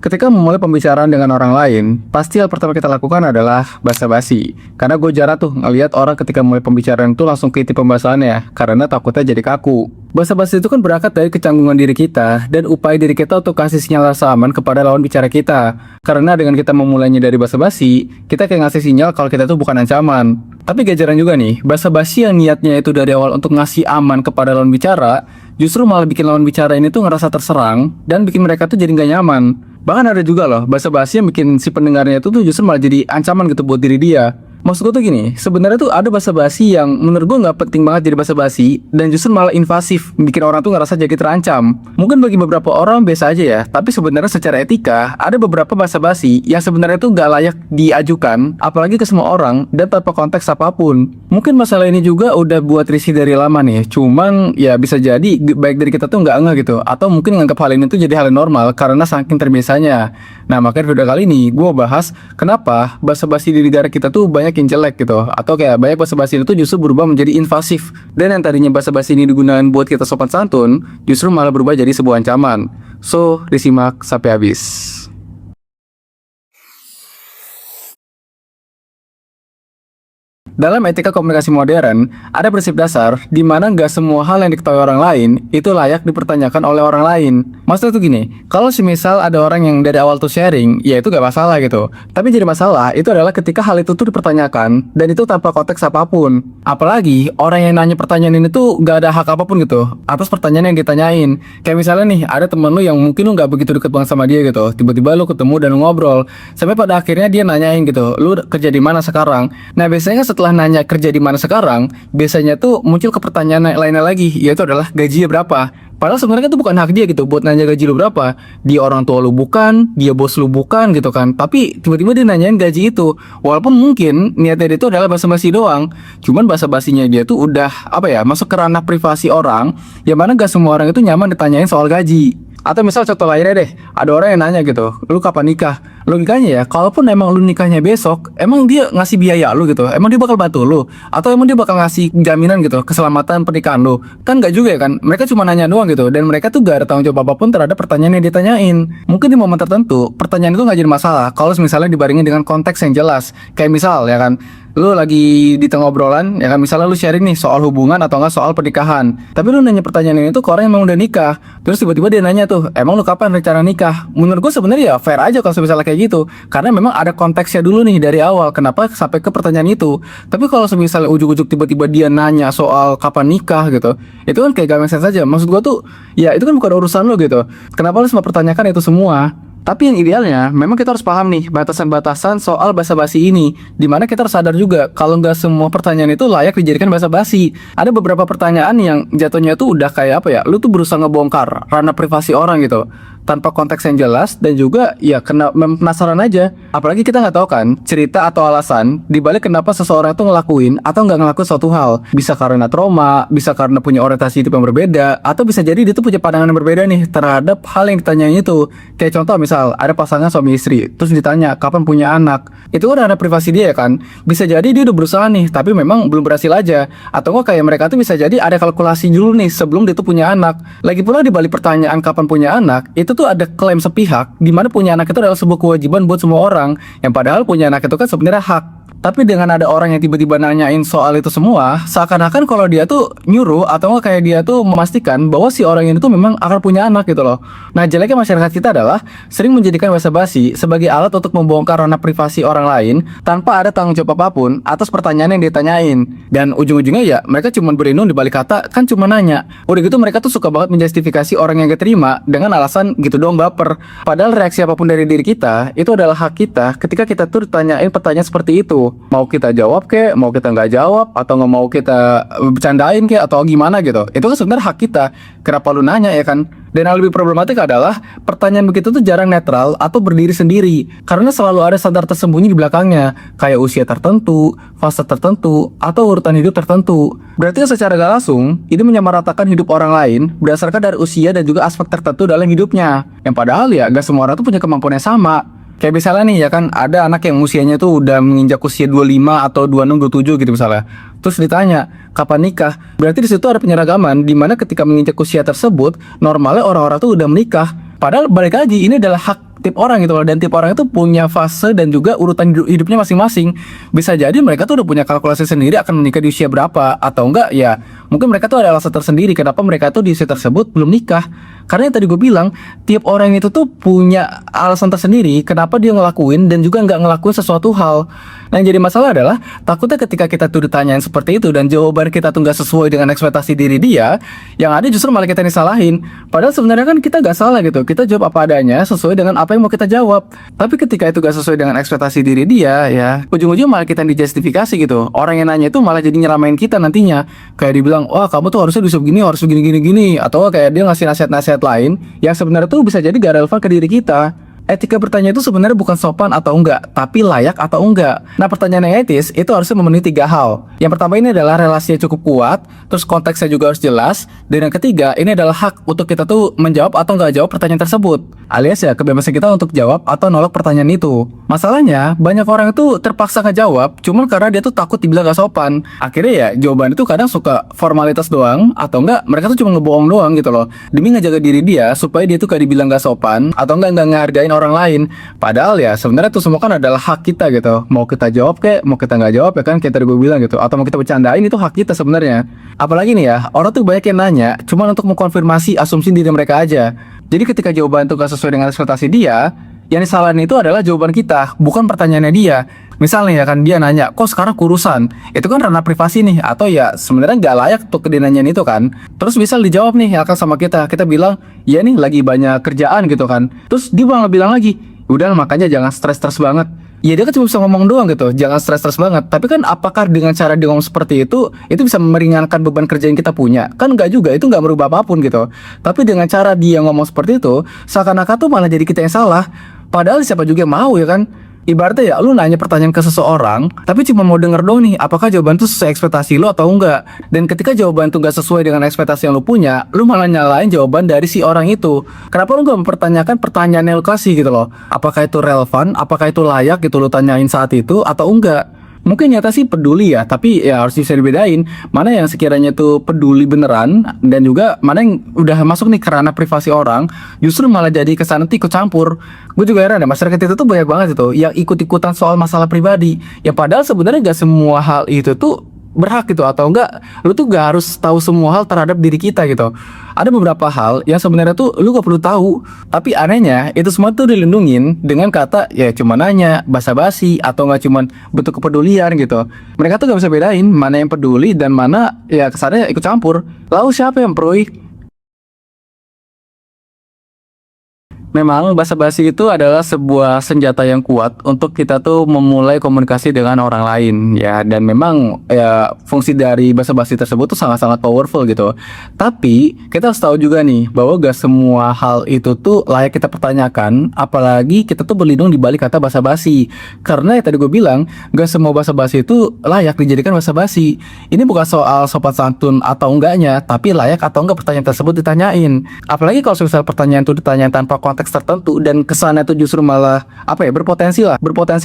Ketika memulai pembicaraan dengan orang lain, pasti hal pertama kita lakukan adalah basa-basi. Karena gue jarang tuh ngeliat orang ketika mulai pembicaraan itu langsung ke inti pembahasannya, karena takutnya jadi kaku. Basa-basi itu kan berangkat dari kecanggungan diri kita dan upaya diri kita untuk kasih sinyal rasa aman kepada lawan bicara kita. Karena dengan kita memulainya dari basa-basi, kita kayak ngasih sinyal kalau kita tuh bukan ancaman. Tapi gak jarang juga nih, basa-basi yang niatnya itu dari awal untuk ngasih aman kepada lawan bicara, justru malah bikin lawan bicara ini tuh ngerasa terserang dan bikin mereka tuh jadi gak nyaman. Bahkan ada juga loh basa-basi yang bikin si pendengarnya itu tuh justru malah jadi ancaman gitu buat diri dia. Maksud gue tuh gini, sebenarnya tuh ada basa-basi yang menurut gue nggak penting banget jadi basa-basi dan justru malah invasif, bikin orang tuh ngerasa jadi terancam. Mungkin bagi beberapa orang biasa aja ya, tapi sebenarnya secara etika ada beberapa basa-basi yang sebenarnya tuh nggak layak diajukan, apalagi ke semua orang dan tanpa konteks apapun. Mungkin masalah ini juga udah buat risih dari lama nih, cuman ya bisa jadi baik dari kita tuh nggak ngeh gitu, atau mungkin nganggap hal ini tuh jadi hal yang normal karena saking terbiasanya. Nah makanya video kali ini gue bahas kenapa basa-basi di negara kita tuh banyak yang jelek gitu, atau kayak banyak basa-basi itu justru berubah menjadi invasif, dan yang tadinya basa-basi ini digunakan buat kita sopan santun justru malah berubah jadi sebuah ancaman. So disimak sampai habis. Dalam etika komunikasi modern, ada prinsip dasar di mana nggak semua hal yang diketahui orang lain itu layak dipertanyakan oleh orang lain. Maksudnya tuh gini, kalau semisal ada orang yang dari awal tuh sharing, ya itu nggak masalah gitu. Tapi jadi masalah itu adalah ketika hal itu tuh dipertanyakan dan itu tanpa konteks apapun. Apalagi orang yang nanya pertanyaan ini tuh nggak ada hak apapun gitu atas pertanyaan yang ditanyain. Kayak misalnya nih, ada temen lu yang mungkin lu nggak begitu deket banget sama dia gitu. Tiba-tiba lu ketemu dan lu ngobrol, sampai pada akhirnya dia nanyain gitu, lu kerja di mana sekarang? Nah biasanya setelah nanya kerja di mana sekarang, biasanya tuh muncul ke pertanyaan lainnya lagi, yaitu adalah gajinya berapa. Padahal sebenarnya itu bukan hak dia gitu buat nanya gaji lu berapa. Dia orang tua lu bukan, dia bos lu bukan gitu kan. Tapi tiba-tiba dia nanyain gaji itu. Walaupun mungkin niatnya dia itu adalah basa-basi doang. Cuman basa-basinya dia tuh udah masuk ke ranah privasi orang, yang mana gak semua orang itu nyaman ditanyain soal gaji. Atau misal contoh lainnya deh, ada orang yang nanya gitu, lu kapan nikah? Logikanya ya, kalaupun emang lu nikahnya besok, emang dia ngasih biaya lu gitu? Emang dia bakal bantu lu? Atau emang dia bakal ngasih jaminan gitu, keselamatan pernikahan lu? Kan gak juga ya kan, mereka cuma nanya doang gitu, dan mereka tuh gak ada tanggung jawab apapun terhadap pertanyaan yang ditanyain. Mungkin di momen tertentu, pertanyaan itu gak jadi masalah, kalau misalnya dibaringin dengan konteks yang jelas. Kayak misal ya kan, lu lagi di tengah obrolan, ya kan, misalnya lu sharing nih soal hubungan atau enggak soal pernikahan, tapi lu nanya pertanyaan ini tuh ke orang yang emang udah nikah. Terus tiba-tiba dia nanya tuh, emang lu kapan rencana nikah? Menurut gue sebenarnya ya fair aja kalau misalnya kayak gitu, karena memang ada konteksnya dulu nih dari awal kenapa sampai ke pertanyaan itu. Tapi kalau misalnya ujuk-ujuk tiba-tiba dia nanya soal kapan nikah gitu, itu kan kayak gak make sense aja. Maksud gue tuh, ya itu kan bukan urusan lu gitu, kenapa lu semua pertanyakan itu semua? Tapi yang idealnya, memang kita harus paham nih batasan-batasan soal basa-basi ini, dimana kita harus sadar juga kalau nggak semua pertanyaan itu layak dijadikan basa-basi. Ada beberapa pertanyaan yang jatuhnya tuh udah kayak lu tuh berusaha ngebongkar ranah privasi orang gitu, tanpa konteks yang jelas, dan juga ya kena penasaran aja. Apalagi kita nggak tahu kan cerita atau alasan dibalik kenapa seseorang itu ngelakuin atau nggak ngelakuin suatu hal. Bisa karena trauma, bisa karena punya orientasi hidup yang berbeda, atau bisa jadi dia tuh punya pandangan yang berbeda nih terhadap hal yang ditanyain itu. Kayak contoh misal ada pasangan suami istri, terus ditanya kapan punya anak, itu kan ada privasi dia kan. Bisa jadi dia udah berusaha nih, tapi memang belum berhasil aja. Atau kok kayak mereka tuh bisa jadi ada kalkulasi dulu nih sebelum dia tuh punya anak. Lagi pula di balik pertanyaan kapan punya anak, itu tuh ada klaim sepihak di mana punya anak itu adalah sebuah kewajiban buat semua orang, yang padahal punya anak itu kan sebenarnya hak. Tapi dengan ada orang yang tiba-tiba nanyain soal itu semua, seakan-akan kalau dia tuh nyuruh atau nggak kayak dia tuh memastikan bahwa si orang ini tuh memang akan punya anak gitu loh. Nah jeleknya masyarakat kita adalah sering menjadikan basa-basi sebagai alat untuk membongkar ranah privasi orang lain tanpa ada tanggung jawab apapun atas pertanyaan yang ditanyain. Dan ujung-ujungnya ya mereka cuma berlindung di balik kata kan cuma nanya. Udah gitu mereka tuh suka banget menjustifikasi orang yang gak terima dengan alasan gitu doang baper. Padahal reaksi apapun dari diri kita itu adalah hak kita ketika kita tuh ditanyain pertanyaan seperti itu. Mau kita jawab kek, mau kita nggak jawab, atau nggak mau kita bercandain kek, atau gimana gitu, itu kan sebenarnya hak kita. Kenapa lu nanya ya kan? Dan yang lebih problematik adalah pertanyaan begitu tuh jarang netral atau berdiri sendiri, karena selalu ada standar tersembunyi di belakangnya, kayak usia tertentu, fase tertentu, atau urutan hidup tertentu. Berarti secara gak langsung ini menyamaratakan hidup orang lain berdasarkan dari usia dan juga aspek tertentu dalam hidupnya, yang padahal ya gak semua orang tuh punya kemampuan yang sama. Kayak misalnya nih ya kan, ada anak yang usianya tuh udah menginjak usia 25 atau 26, 27 gitu misalnya. Terus ditanya, kapan nikah? Berarti di situ ada penyeragaman di mana ketika menginjak usia tersebut, normalnya orang-orang tuh udah menikah. Padahal balik lagi, ini adalah hak tiap orang gitu loh, dan tiap orang itu punya fase dan juga urutan hidupnya masing-masing. Bisa jadi mereka tuh udah punya kalkulasi sendiri akan menikah di usia berapa, atau enggak ya mungkin mereka tuh ada alasan tersendiri kenapa mereka tuh di usia tersebut belum nikah. Karena yang tadi gue bilang, tiap orang itu tuh punya alasan tersendiri kenapa dia ngelakuin dan juga nggak ngelakuin sesuatu hal. Nah yang jadi masalah adalah takutnya ketika kita tuh ditanyain seperti itu dan jawaban kita tuh nggak sesuai dengan ekspektasi diri dia, yang ada justru malah kita disalahin. Padahal sebenarnya kan kita nggak salah gitu, kita jawab apa adanya sesuai dengan apa yang mau kita jawab. Tapi ketika itu nggak sesuai dengan ekspektasi diri dia, ya ujung-ujung malah kita dijustifikasi gitu. Orang yang nanya itu malah jadi nyeramain kita nantinya, kayak dibilang, wah kamu tuh harusnya bisa begini, harus begini, atau kayak dia ngasih nasihat-nasihat lain yang sebenarnya tuh bisa jadi gak relevan ke diri kita. Etika bertanya itu sebenarnya bukan sopan atau enggak, tapi layak atau enggak. Nah pertanyaan yang etis itu harusnya memenuhi 3 hal. Yang pertama ini adalah relasinya cukup kuat, terus konteksnya juga harus jelas, dan yang ketiga ini adalah hak untuk kita tuh menjawab atau enggak jawab pertanyaan tersebut. Alias ya kebebasan kita untuk jawab atau nolak pertanyaan itu. Masalahnya banyak orang itu terpaksa ngejawab cuman karena dia tuh takut dibilang gak sopan. Akhirnya ya jawaban itu kadang suka formalitas doang, atau enggak mereka tuh cuma ngebohong doang gitu loh, demi ngejaga diri dia supaya dia tuh gak dibilang gak sopan atau enggak ngehargain orang lain. Padahal ya sebenarnya itu semua kan adalah hak kita gitu. Mau kita jawab kek, mau kita nggak jawab ya kan, kayak tadi gue bilang gitu. Atau mau kita bercandain, itu hak kita sebenarnya. Apalagi nih ya, orang tuh banyak yang nanya cuma untuk mengkonfirmasi asumsi diri mereka aja. Jadi ketika jawaban itu gak sesuai dengan ekspektasi dia, yang disalahin itu adalah jawaban kita, bukan pertanyaannya dia. Misalnya ya kan dia nanya, kok sekarang kurusan? Itu kan ranah privasi nih, atau ya sebenarnya nggak layak tuh ke dinanyain itu kan. Terus bisa dijawab nih ya kan sama kita bilang, ya nih lagi banyak kerjaan gitu kan. Terus dia malah bilang lagi, udah makanya jangan stres-stres banget. Ya dia kan cuma bisa ngomong doang gitu, jangan stres-stres banget. Tapi kan apakah dengan cara dia ngomong seperti itu bisa meringankan beban kerja yang kita punya? Kan nggak juga, itu nggak merubah apapun gitu. Tapi dengan cara dia ngomong seperti itu, seakan-akan tuh malah jadi kita yang salah. Padahal siapa juga yang mau ya kan? Ibaratnya ya lu nanya pertanyaan ke seseorang tapi cuma mau denger dong nih apakah jawaban itu sesuai ekspektasi lu atau enggak. Dan ketika jawaban itu gak sesuai dengan ekspektasi yang lu punya, lu malah nyalain jawaban dari si orang itu. Kenapa lu gak mempertanyakan pertanyaan yang lu kasih gitu loh? Apakah itu relevan, apakah itu layak gitu lu tanyain saat itu atau enggak? Mungkin nyata sih peduli ya, tapi ya harus bisa dibedain mana yang sekiranya tuh peduli beneran dan juga mana yang udah masuk nih ke ranah privasi orang, justru malah jadi kesana tuh ikut campur. Gue juga heran ya, masyarakat itu tuh banyak banget itu yang ikut-ikutan soal masalah pribadi. Ya padahal sebenarnya gak semua hal itu tuh berhak gitu, atau enggak lu tuh gak harus tahu semua hal terhadap diri kita gitu. Ada beberapa hal yang sebenarnya tuh lu gak perlu tahu, tapi anehnya itu semua tuh dilindungin dengan kata ya cuma nanya, basa-basi, atau enggak cuman bentuk kepedulian gitu. Mereka tuh gak bisa bedain mana yang peduli dan mana ya kesannya ikut campur. Lalu siapa yang pro? Memang basa-basi itu adalah sebuah senjata yang kuat untuk kita tuh memulai komunikasi dengan orang lain ya, dan memang ya fungsi dari basa-basi tersebut tuh sangat-sangat powerful gitu. Tapi kita harus tahu juga nih bahwa gak semua hal itu tuh layak kita pertanyakan, apalagi kita tuh berlindung di balik kata basa-basi. Karena ya tadi gue bilang gak semua basa-basi itu layak dijadikan basa-basi. Ini bukan soal sopan santun atau enggaknya, tapi layak atau enggak pertanyaan tersebut ditanyain. Apalagi kalau misal pertanyaan itu ditanyain tanpa konteks tertentu dan kesannya itu justru malah berpotensi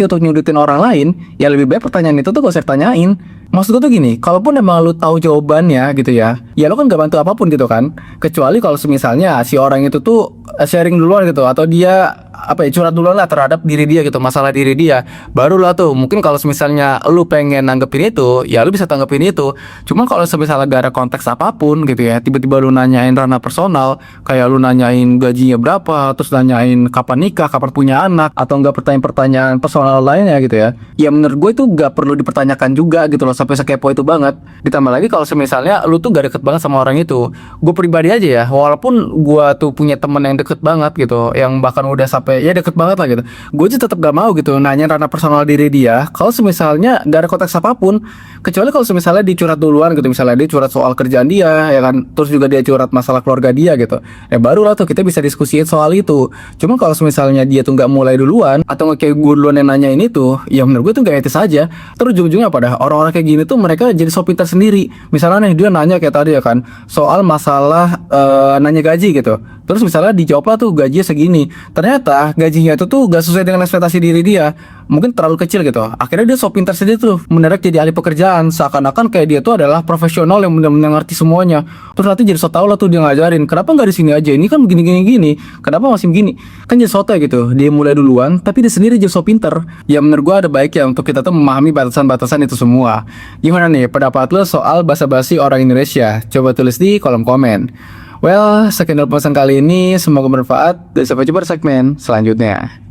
untuk nyudutin orang lain, ya lebih baik pertanyaan itu tuh gak usah ditanyain. Maksud gue tuh gini, kalaupun emang lu tahu jawabannya gitu ya lu kan gak bantu apapun gitu kan, kecuali kalau misalnya si orang itu tuh sharing duluan gitu, atau dia curhat duluan lah terhadap diri dia gitu, masalah diri dia, baru lah tuh mungkin kalau misalnya lu pengen nanggepin itu ya lu bisa tanggepin itu. Cuma kalau misalnya gak ada konteks apapun gitu ya, tiba-tiba lu nanyain ranah personal, kayak lu nanyain gajinya berapa, terus nanyain kapan nikah, kapan punya anak, atau enggak pertanyaan-pertanyaan personal lainnya gitu ya, ya menurut gue itu gak perlu dipertanyakan juga gitu loh, sampai sekepo itu banget. Ditambah lagi kalau misalnya lu tuh gak deket banget sama orang itu. Gue pribadi aja ya, walaupun gue tuh punya temen yang deket banget gitu, yang bahkan udah sampai ya deket banget lah gitu, gue aja tetap gak mau gitu nanya ranah personal diri dia kalau misalnya gak ada konteks apapun. Kecuali kalau misalnya dicurhat duluan gitu, misalnya dia curhat soal kerjaan dia ya kan, terus juga dia curhat masalah keluarga dia gitu, ya baru lah tuh kita bisa diskusiin soal itu. Cuma kalau misalnya dia tuh gak mulai duluan, atau nggak kayak gue duluan yang nanyain itu, ya menurut gue tuh gak etis aja. Terus ujung-ujungnya pada orang-orang kayak gini tuh mereka jadi so pintar sendiri. Misalnya nih dia nanya kayak tadi ya kan, soal masalah nanya gaji gitu. Terus misalnya dijawab lah tuh gajinya segini. Ternyata gajinya itu tuh gak sesuai dengan ekspektasi diri dia. Mungkin terlalu kecil gitu. Akhirnya dia sok pintar saja tuh mendadak jadi ahli pekerjaan. Seakan-akan kayak dia tuh adalah profesional yang benar-benar ngerti semuanya. Terus nanti jadi sok tau lah tuh dia ngajarin. Kenapa nggak di sini aja? Ini kan begini-gini-gini. Kenapa masih begini? Kan jadi soto gitu. Dia mulai duluan, tapi dia sendiri jadi sok pintar. Ya menurut gua ada baiknya untuk kita tuh memahami batasan-batasan itu semua. Gimana nih pendapat lo soal basa-basi orang Indonesia? Coba tulis di kolom komen. Well, sekian dulu pembahasan kali ini. Semoga bermanfaat dan sampai jumpa di segmen selanjutnya.